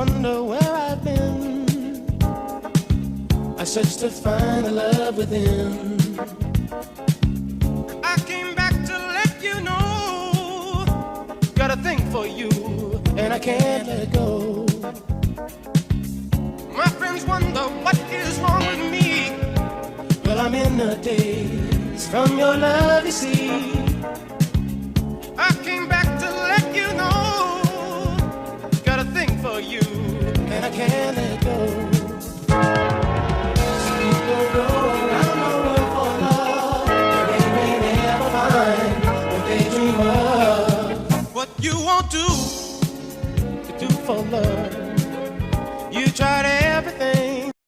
wonder where I've been. I searched to find the love within. I came back to let you know, got a thing for you, and I can't let it go. My friends wonder what is wrong with me. Well, I'm in a daze from your love, you see.